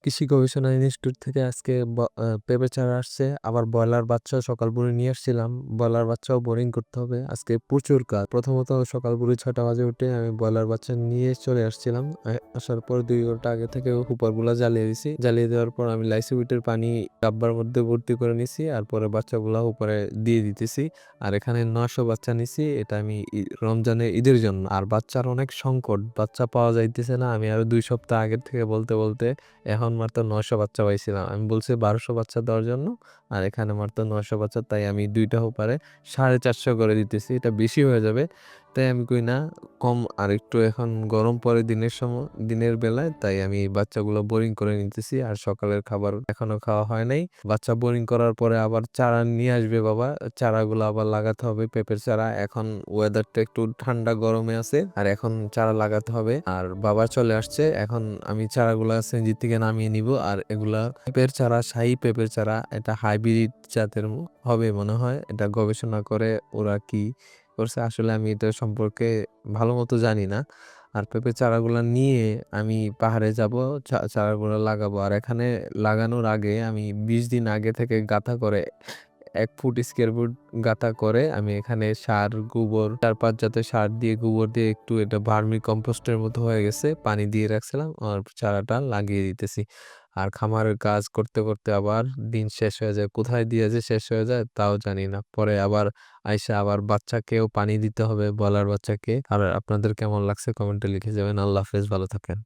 কৃষি গবেষণা ইনস্টিটিউট থেকে আজকে পেঁপে চারা আসছে। আবার ব্রয়লার বাচ্চা সকাল ভোরে নিয়ে আসছিলাম। ব্রয়লার বাচ্চাও বোরিং করতে হবে। আজকে প্রচুর কাজ। প্রথমত সকাল ভোরে ৬টা বাজে উঠে আমি ব্রয়লার বাচ্চা নিয়ে চলে আসছিলাম। আসার পর ২ ঘন্টা আগে থেকে হুপারগুলা জ্বালিয়ে দিছি। জ্বালিয়ে দেওয়ার পর আমি লাইসোবিটের পানি ডাব্বার মধ্যে ভর্তি করে নিছি। আর পরে বাচ্চাগুলা উপরে দিয়ে দিতেছি। আর এখানে ৯০০ বাচ্চা নিছি। এটা আমি রমজানের ঈদের জন্য। আর বাচ্চার অনেক সংকট। বাচ্চা পাওয়া যাইতেছে না। আমি আরো ২ সপ্তাহ আগের থেকে বলতে এখন মাত্র ৯০০ বাচ্চা পাইছিলাম। আমি বলছি ১২০০ বাচ্চা দেওয়ার জন্য। আর এখানে মাত্র ৯০০ বাচ্চা। তাই আমি ২ টা হুপারে ৪৫০ করে দিতেছি। এটা বেশি হয়ে যাবে। তাই আমি কই না কম আরেকটু এখন গরম পড়ে দিনের বেলায়। তাই আমি বাচ্চাগুলো বোরিং করে নিতেছি। আর সকালের খাবার এখনো খাওয়া হয় নাই। বাচ্চা বোরিং করার পরে আবার চারা নিয়ে আসবে বাবা। চারাগুলো আবার লাগাতে হবে পেঁপের চারা। এখন ওয়েদারটা একটু ঠান্ডা গরমে আছে। আর এখন চারা লাগাতে হবে। আর বাবা চলে আসছে। এখন আমি চারাগুলা সিএনজি থেকে নামিয়ে নিব। আর এগুলা পেঁপের চারা, শাহী পেঁপের চারা। এটা হাইব্রিড জাতের হবে মনে হয়। এটা গবেষণা করে ওরা কি করছে আসলে আমি এটা সম্পর্কে ভালোমতো জানি না। আর পেঁপের চারাগুলা নিয়ে আমি পাহাড়ে যাব, চারাগুলা লাগাবো। আর এখানে লাগানোর আগে আমি ২০ দিন আগে থেকে গাঁথা করে ১ ফুট স্কয়ার ফুট গাঁথা করে আমি এখানে সার, গোবর ৪-৫ জাতের সার দিয়ে গোবর দিয়ে একটু এটা ভার্মি কম্পোস্টের মতো হয়ে গেছে। পানি দিয়ে রাখছিলাম। আর চারাটা লাগিয়ে দিতেছি। আর খামারের কাজ করতে আবার দিন শেষ হয়ে যায়। কোথায় দিয়ে যে শেষ হয়ে যায় তাও জানি না। পরে আবার আইসা আবার বাচ্চাকেও পানি দিতে হবে, ব্রয়লার বাচ্চাকে। আর আপনাদের কেমন লাগছে কমেন্টে লিখে যাবেন। আল্লাহ হাফেজ, ভালো থাকেন।